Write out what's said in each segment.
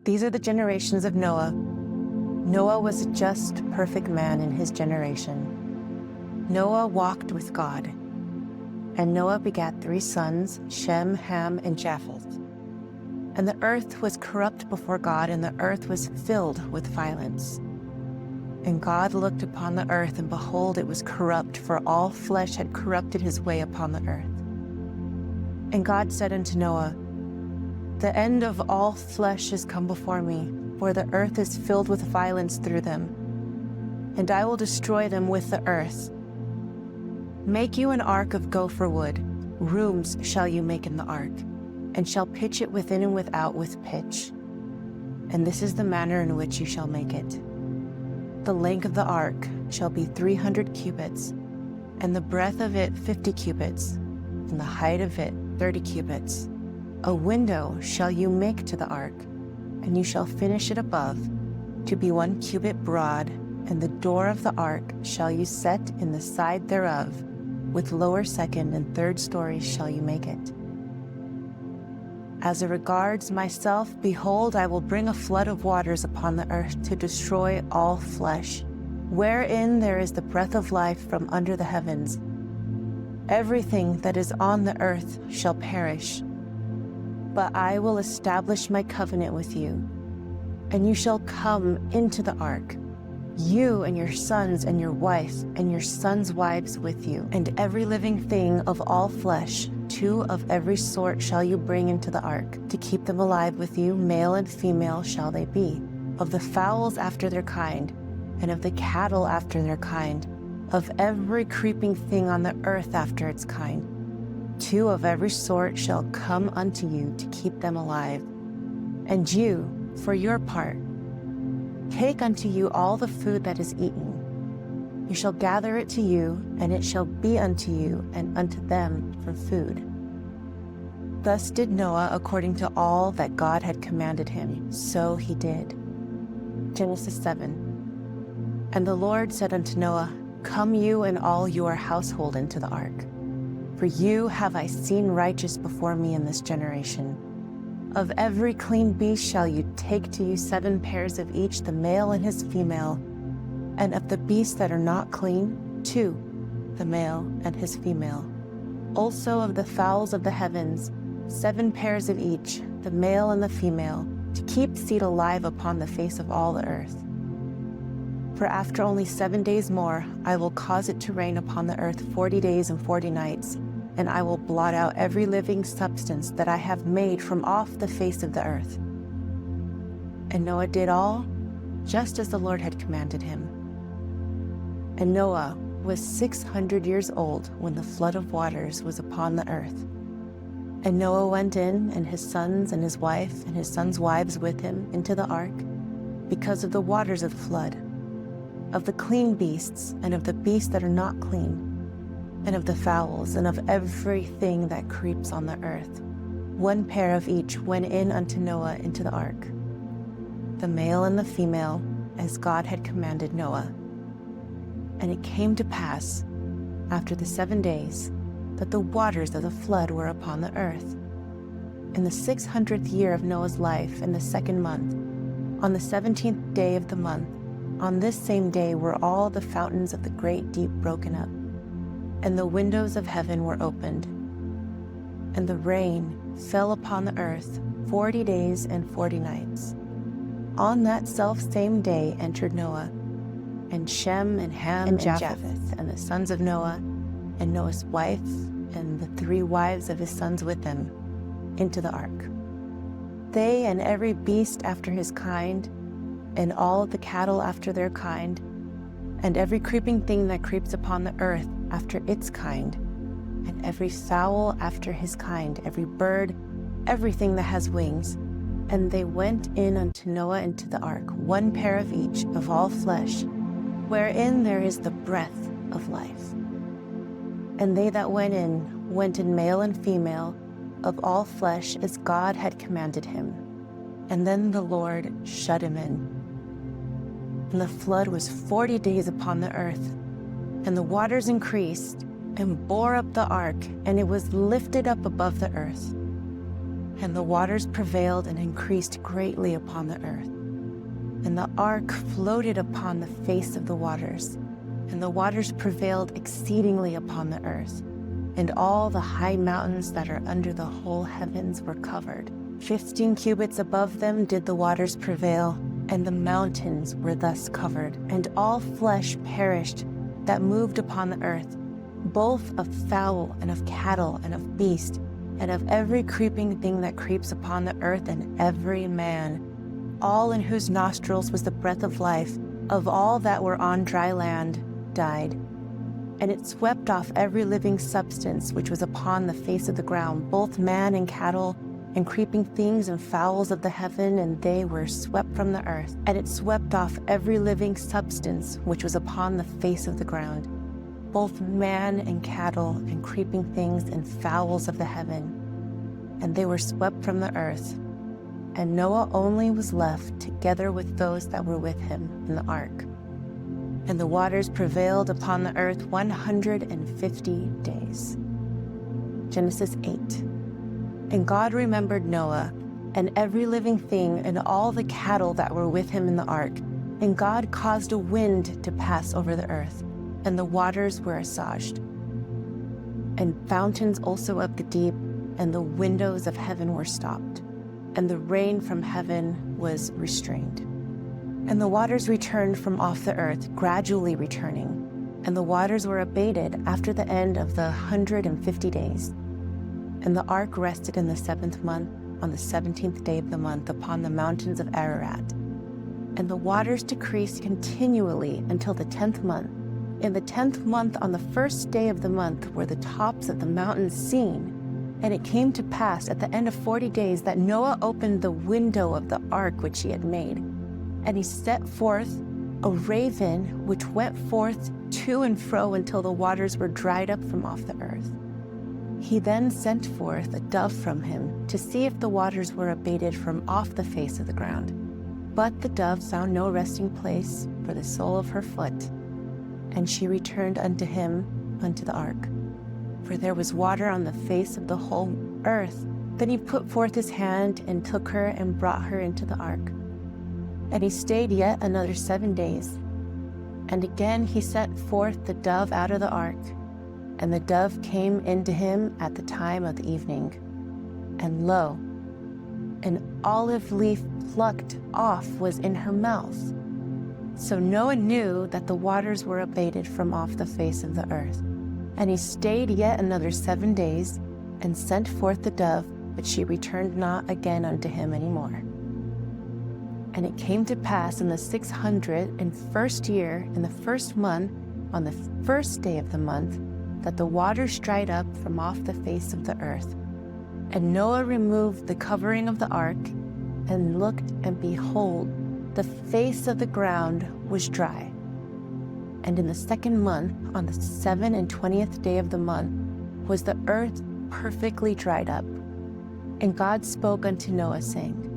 These are the generations of Noah. Noah was a just, perfect man in his generation. Noah walked with God. And Noah begat 3 sons, Shem, Ham, and Japheth. And the earth was corrupt before God, and the earth was filled with violence. And God looked upon the earth, and behold, it was corrupt, for all flesh had corrupted his way upon the earth. And God said unto Noah, The end of all flesh is come before me, for the earth is filled with violence through them, and I will destroy them with the earth. Make you an ark of gopher wood, rooms shall you make in the ark, and shall pitch it within and without with pitch. And this is the manner in which you shall make it. The length of the ark shall be 300 cubits, and the breadth of it 50 cubits, and the height of it 30 cubits. A window shall you make to the ark, and you shall finish it above, to be 1 cubit broad, and the door of the ark shall you set in the side thereof, with lower, second, and third stories shall you make it. As it regards myself, behold, I will bring a flood of waters upon the earth to destroy all flesh, wherein there is the breath of life from under the heavens. Everything that is on the earth shall perish. But I will establish my covenant with you, and you shall come into the ark, you and your sons and your wife and your sons' wives with you, and every living thing of all flesh, 2 of every sort shall you bring into the ark, to keep them alive with you, male and female shall they be, of the fowls after their kind, and of the cattle after their kind, of every creeping thing on the earth after its kind. 2 of every sort shall come unto you to keep them alive. And you, for your part, take unto you all the food that is eaten. You shall gather it to you, and it shall be unto you and unto them for food. Thus did Noah according to all that God had commanded him, so he did. Genesis 7. And the Lord said unto Noah, Come you and all your household into the ark. For you have I seen righteous before me in this generation. Of every clean beast shall you take to you 7 pairs of each, the male and his female, and of the beasts that are not clean, 2, the male and his female. Also of the fowls of the heavens, 7 pairs of each, the male and the female, to keep seed alive upon the face of all the earth. For after only 7 days more, I will cause it to rain upon the earth 40 days and 40 nights, and I will blot out every living substance that I have made from off the face of the earth. And Noah did all just as the Lord had commanded him. And Noah was 600 years old when the flood of waters was upon the earth. And Noah went in, and his sons and his wife and his sons' wives with him into the ark, because of the waters of the flood, of the clean beasts and of the beasts that are not clean, and of the fowls, and of everything that creeps on the earth. 1 pair of each went in unto Noah into the ark, the male and the female, as God had commanded Noah. And it came to pass, after the 7 days, that the waters of the flood were upon the earth. In the 600th year of Noah's life, in the 2nd month, on the 17th day of the month, on this same day were all the fountains of the great deep broken up, and the windows of heaven were opened. And the rain fell upon the earth 40 days and 40 nights. On that selfsame day entered Noah, and Shem and Ham and Japheth, and the sons of Noah, and Noah's wife, and the 3 wives of his sons with them, into the ark. They and every beast after his kind, and all the cattle after their kind, and every creeping thing that creeps upon the earth after its kind, and every fowl after his kind, every bird, everything that has wings. And they went in unto Noah into the ark, 1 pair of each of all flesh, wherein there is the breath of life. And they that went in male and female, of all flesh, as God had commanded him. And then the Lord shut him in. And the flood was 40 days upon the earth, and the waters increased, and bore up the ark, and it was lifted up above the earth. And the waters prevailed and increased greatly upon the earth. And the ark floated upon the face of the waters, and the waters prevailed exceedingly upon the earth. And all the high mountains that are under the whole heavens were covered. 15 cubits above them did the waters prevail, and the mountains were thus covered. And all flesh perished that moved upon the earth, both of fowl and of cattle and of beast, and of every creeping thing that creeps upon the earth, and every man, all in whose nostrils was the breath of life, of all that were on dry land, died. And it swept off every living substance which was upon the face of the ground, both man and cattle, and creeping things and fowls of the heaven, and they were swept from the earth. And it swept off every living substance which was upon the face of the ground, both man and cattle, and creeping things and fowls of the heaven, and they were swept from the earth. And Noah only was left together with those that were with him in the ark. And the waters prevailed upon the earth 150 days. Genesis 8. And God remembered Noah, and every living thing, and all the cattle that were with him in the ark. And God caused a wind to pass over the earth, and the waters were assuaged. And fountains also of the deep, and the windows of heaven were stopped, and the rain from heaven was restrained. And the waters returned from off the earth, gradually returning, and the waters were abated after the end of the 150 days. And the ark rested in the 7th month, on the 17th day of the month, upon the mountains of Ararat. And the waters decreased continually until the 10th month. In the 10th month, on the 1st day of the month, were the tops of the mountains seen. And it came to pass at the end of 40 days that Noah opened the window of the ark which he had made. And he set forth a raven which went forth to and fro until the waters were dried up from off the earth. He then sent forth a dove from him to see if the waters were abated from off the face of the ground. But the dove found no resting place for the sole of her foot, and she returned unto him unto the ark. For there was water on the face of the whole earth. Then he put forth his hand and took her and brought her into the ark. And he stayed yet another 7 days. And again he sent forth the dove out of the ark. And the dove came into him at the time of the evening. And lo, an olive leaf plucked off was in her mouth. So Noah knew that the waters were abated from off the face of the earth. And he stayed yet another 7 days, and sent forth the dove, but she returned not again unto him any more. And it came to pass in the 601st year, in the 1st month, on the 1st day of the month, that the waters dried up from off the face of the earth. And Noah removed the covering of the ark, and looked, and behold, the face of the ground was dry. And in the 2nd month, on the 27th day of the month, was the earth perfectly dried up. And God spoke unto Noah, saying,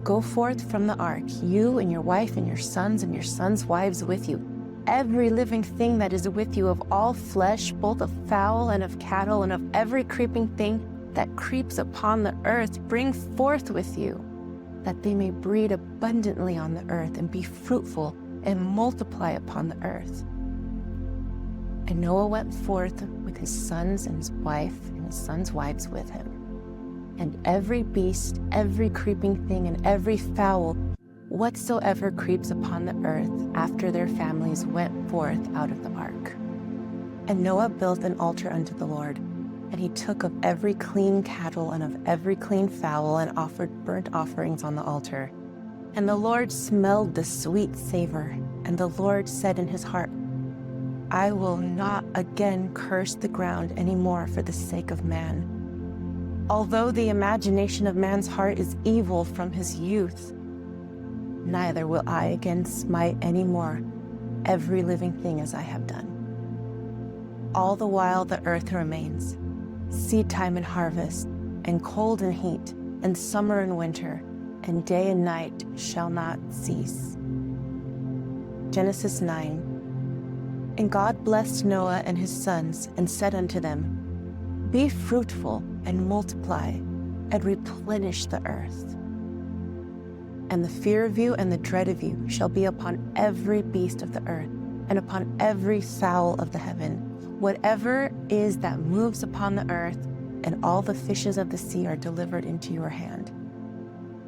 Go forth from the ark, you and your wife and your sons' wives with you, every living thing that is with you, of all flesh, both of fowl and of cattle, and of every creeping thing that creeps upon the earth, bring forth with you, that they may breed abundantly on the earth, and be fruitful, and multiply upon the earth. And Noah went forth with his sons and his wife and his sons' wives with him. And every beast, every creeping thing, and every fowl, whatsoever creeps upon the earth after their families went forth out of the ark. And Noah built an altar unto the Lord, and he took of every clean cattle and of every clean fowl, and offered burnt offerings on the altar. And the Lord smelled the sweet savor, and the Lord said in his heart, I will not again curse the ground any more for the sake of man. Although the imagination of man's heart is evil from his youth, neither will I again smite any more every living thing as I have done. All the while the earth remains, seed time and harvest, and cold and heat, and summer and winter, and day and night shall not cease. Genesis 9. And God blessed Noah and his sons, and said unto them, Be fruitful, and multiply, and replenish the earth. And the fear of you and the dread of you shall be upon every beast of the earth, and upon every fowl of the heaven. Whatever is that moves upon the earth, and all the fishes of the sea are delivered into your hand.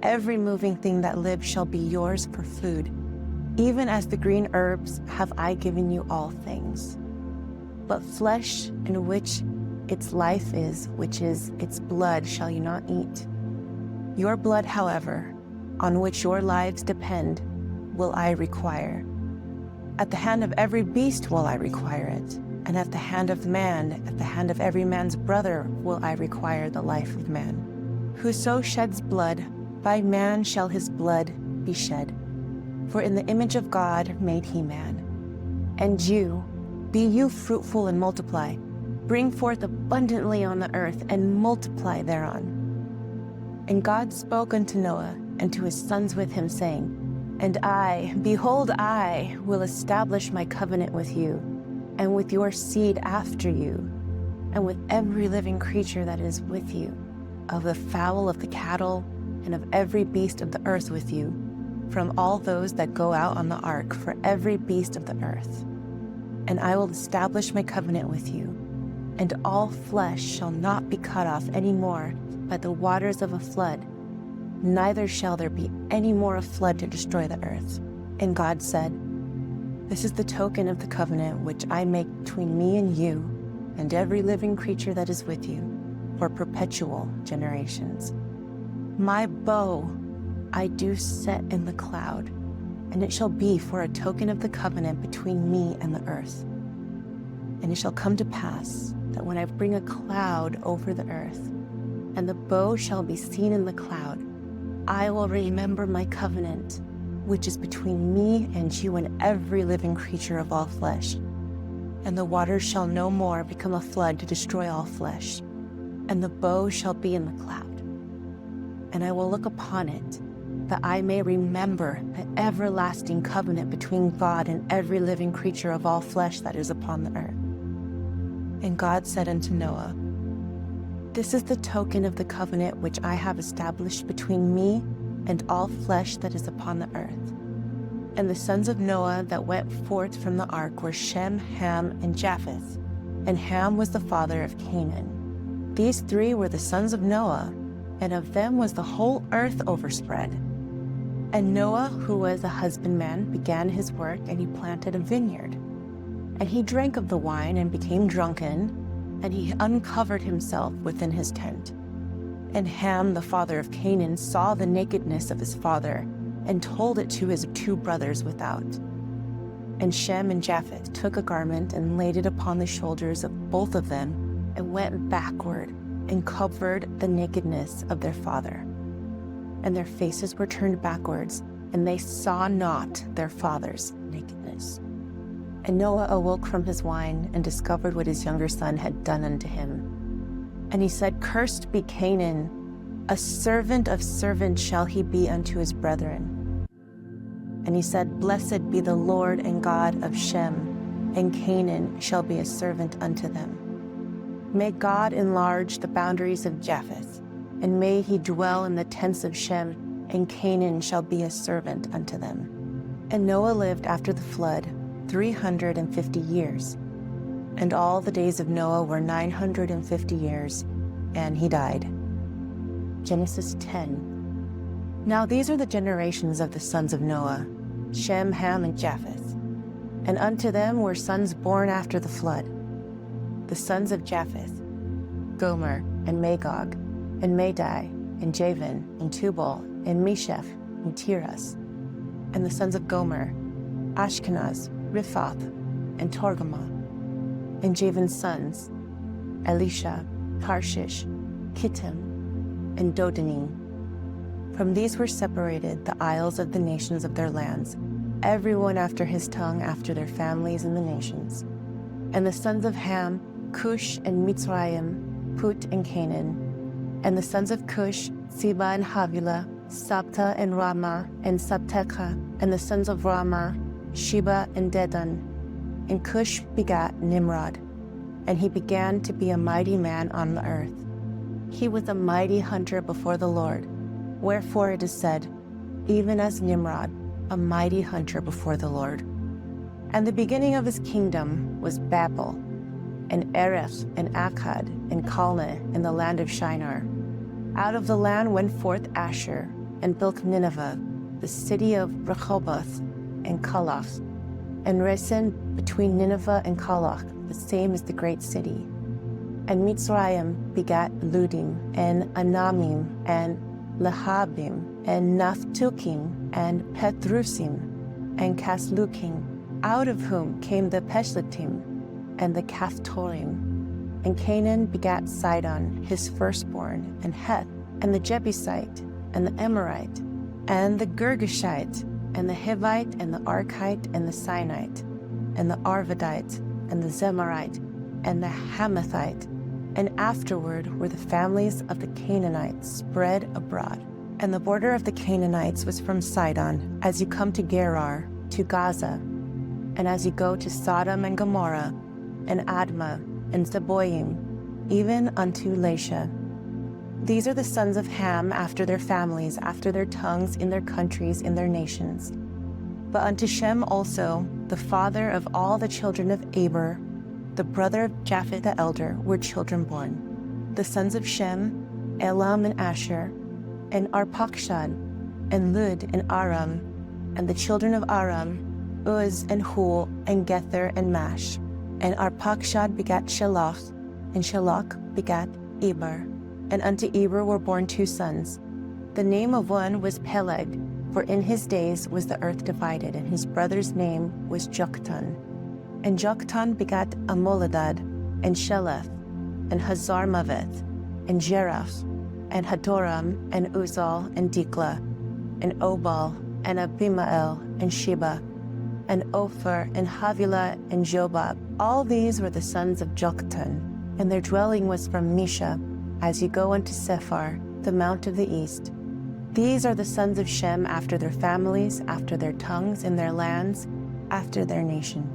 Every moving thing that lives shall be yours for food. Even as the green herbs have I given you all things. But flesh in which its life is, which is its blood, shall you not eat. Your blood, however, on which your lives depend, will I require. At the hand of every beast will I require it, and at the hand of man, at the hand of every man's brother, will I require the life of man. Whoso sheds blood, by man shall his blood be shed. For in the image of God made he man. And you, be you fruitful and multiply, bring forth abundantly on the earth, and multiply thereon. And God spoke unto Noah, and to his sons with him, saying, And I, behold, I will establish my covenant with you, and with your seed after you, and with every living creature that is with you, of the fowl of the cattle, and of every beast of the earth with you, from all those that go out on the ark, for every beast of the earth. And I will establish my covenant with you, and all flesh shall not be cut off any more by the waters of a flood, neither shall there be any more a flood to destroy the earth. And God said, This is the token of the covenant which I make between me and you, and every living creature that is with you, for perpetual generations. My bow I do set in the cloud, and it shall be for a token of the covenant between me and the earth. And it shall come to pass that when I bring a cloud over the earth, and the bow shall be seen in the cloud, I will remember my covenant, which is between me and you and every living creature of all flesh. And the waters shall no more become a flood to destroy all flesh, and the bow shall be in the cloud. And I will look upon it, that I may remember the everlasting covenant between God and every living creature of all flesh that is upon the earth. And God said unto Noah, This is the token of the covenant which I have established between me and all flesh that is upon the earth. And the sons of Noah that went forth from the ark were Shem, Ham, and Japheth. And Ham was the father of Canaan. These three were the sons of Noah, and of them was the whole earth overspread. And Noah, who was a husbandman, began his work, and he planted a vineyard. And he drank of the wine and became drunken, and he uncovered himself within his tent. And Ham, the father of Canaan, saw the nakedness of his father, and told it to his two brothers without. And Shem and Japheth took a garment and laid it upon the shoulders of both of them, and went backward, and covered the nakedness of their father. And their faces were turned backwards, and they saw not their father's nakedness. And Noah awoke from his wine, and discovered what his younger son had done unto him. And he said, Cursed be Canaan, a servant of servants shall he be unto his brethren. And he said, Blessed be the Lord and God of Shem, and Canaan shall be a servant unto them. May God enlarge the boundaries of Japheth, and may he dwell in the tents of Shem, and Canaan shall be a servant unto them. And Noah lived after the flood 350 years. And all the days of Noah were 950 years, and he died. Genesis 10. Now these are the generations of the sons of Noah, Shem, Ham, and Japheth. And unto them were sons born after the flood. The sons of Japheth, Gomer, and Magog, and Madai, and Javan, and Tubal, and Meshech, and Tiras. And the sons of Gomer, Ashkenaz, Riphath, and Togarmah. And Javan's sons, Elisha, Tarshish, Kittim, and Dodanim. From these were separated the isles of the nations of their lands, everyone after his tongue, after their families in the nations. And the sons of Ham, Cush and Mitzrayim, Put and Canaan. And the sons of Cush, Seba and Havilah, Sabta and Ramah and Sabtecha. And the sons of Ramah, Sheba and Dedan. And Cush begat Nimrod, and he began to be a mighty man on the earth. He was a mighty hunter before the Lord. Wherefore it is said, even as Nimrod, a mighty hunter before the Lord. And the beginning of his kingdom was Babel, and Erech, and Akkad, and Calneh in the land of Shinar. Out of the land went forth Asher, and built Nineveh, the city of Rehoboth, and Calach, and Resen between Nineveh and Calach, the same as the great city. And Mitzrayim begat Ludim, and Anamim, and Lehabim, and Naphtuchim, and Petrusim, and Casluchim, out of whom came the Peshletim, and the Caphtorim. And Canaan begat Sidon, his firstborn, and Heth, and the Jebusite, and the Amorite, and the Girgashite, and the Hivite, and the Archite, and the Sinite, and the Arvadite, and the Zemarite, and the Hamathite. And afterward were the families of the Canaanites spread abroad. And the border of the Canaanites was from Sidon, as you come to Gerar, to Gaza, and as you go to Sodom and Gomorrah, and Admah, and Zeboim, even unto Lasha. These are the sons of Ham after their families, after their tongues, in their countries, in their nations. But unto Shem also, the father of all the children of Eber, the brother of Japheth the elder, were children born. The sons of Shem, Elam and Asher, and Arpachshad, and Lud and Aram, and the children of Aram, Uz and Hul, and Gether and Mash. And Arpachshad begat Shelach, and Shelach begat Eber. And unto Eber were born two sons. The name of one was Peleg, for in his days was the earth divided, and his brother's name was Joktan. And Joktan begat Amoladad, and Sheleth, and Hazarmaveth, and Jerach, and Hadoram, and Uzal, and Dikla, and Obal, and Abimael, and Sheba, and Ophir, and Havilah, and Jobab. All these were the sons of Joktan, and their dwelling was from Misha, as you go unto Sephar, the mount of the east. These are the sons of Shem after their families, after their tongues, in their lands, after their nation.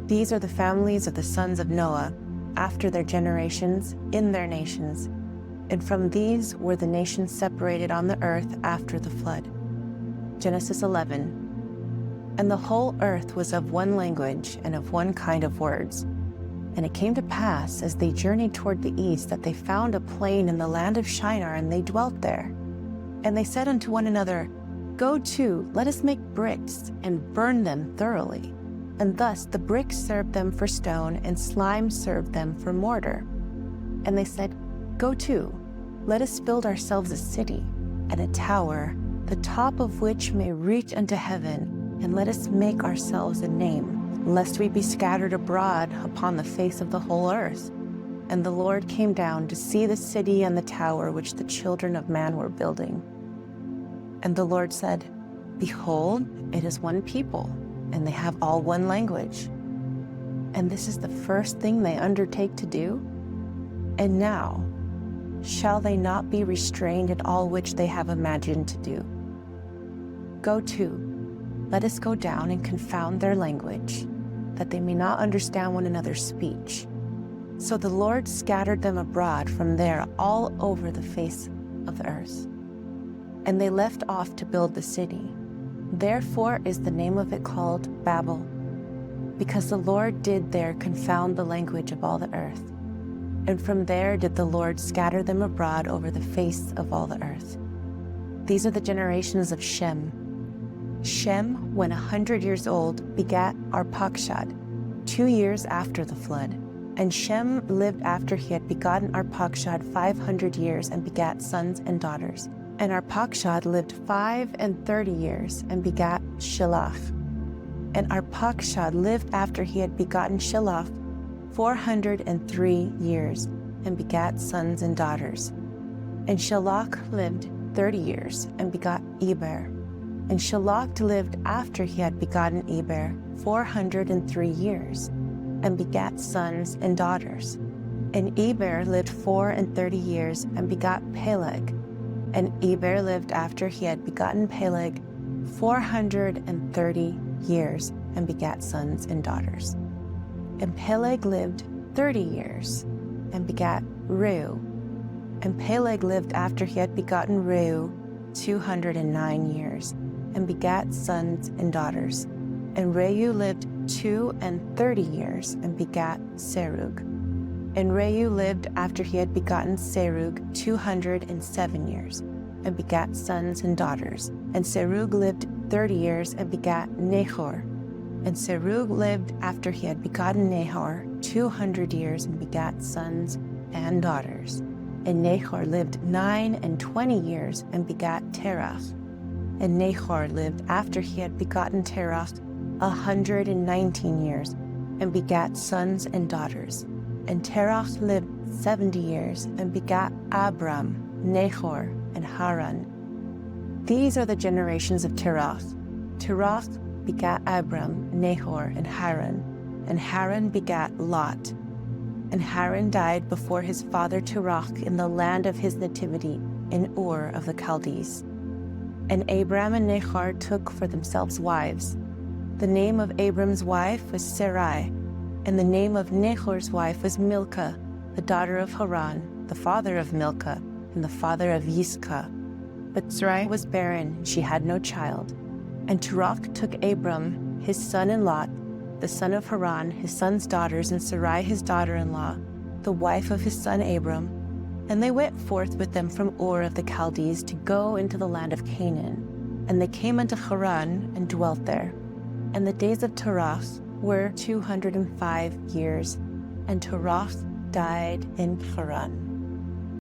These are the families of the sons of Noah, after their generations, in their nations. And from these were the nations separated on the earth after the flood. Genesis 11. And the whole earth was of one language and of one kind of words. And it came to pass, as they journeyed toward the east, that they found a plain in the land of Shinar, and they dwelt there. And they said unto one another, Go to, let us make bricks, and burn them thoroughly. And thus the bricks served them for stone, and slime served them for mortar. And they said, Go to, let us build ourselves a city, and a tower, the top of which may reach unto heaven, and let us make ourselves a name, lest we be scattered abroad upon the face of the whole earth. And the Lord came down to see the city and the tower which the children of man were building. And the Lord said, Behold, it is one people, and they have all one language. And this is the first thing they undertake to do? And now, shall they not be restrained in all which they have imagined to do? Go to, let us go down and confound their language, that they may not understand one another's speech. So the Lord scattered them abroad from there all over the face of the earth. And they left off to build the city. Therefore is the name of it called Babel, because the Lord did there confound the language of all the earth. And from there did the Lord scatter them abroad over the face of all the earth. These are the generations of Shem. Shem, when 100 years old, begat Arpachshad, 2 years after the flood. And Shem lived after he had begotten Arpachshad 500 years, and begat sons and daughters. And Arpachshad lived 35 years, and begat Shelach. And Arpachshad lived after he had begotten Shelach 403 years, and begat sons and daughters. And Shelach lived 30 years, and begot Eber. And Shelach lived after he had begotten Eber 403 years, and begat sons and daughters. And Eber lived 34 years, and begot Peleg. And Eber lived after he had begotten Peleg 430 years, and begat sons and daughters. And Peleg lived 30 years, and begat Reu. And Peleg lived after he had begotten Reu 209 years, and begat sons and daughters. And Reu lived 32 years, and begat Serug. And Reu lived after he had begotten Serug 207 years, and begat sons and daughters. And Serug lived 30 years, and begat Nahor. And Serug lived after he had begotten Nahor 200 years, and begat sons and daughters. And Nahor lived 29 years, and begat Terach. And Nahor lived after he had begotten Terach 119 years, and begat sons and daughters. And Terach lived 70 years, and begat Abram, Nahor, and Haran. These are the generations of Terach. Terach begat Abram, Nahor, and Haran begat Lot. And Haran died before his father Terach in the land of his nativity, in Ur of the Chaldees. And Abram and Nahor took for themselves wives. The name of Abram's wife was Sarai, and the name of Nahor's wife was Milcah, the daughter of Haran, the father of Milcah, and the father of Yiscah. But Sarai was barren, she had no child. And Terach took Abram, his son, and Lot, the son of Haran, his son's daughters, and Sarai his daughter-in-law, the wife of his son Abram, and they went forth with them from Ur of the Chaldees to go into the land of Canaan. And they came unto Haran and dwelt there. And the days of Terach were 205 years, and Terach died in Haran.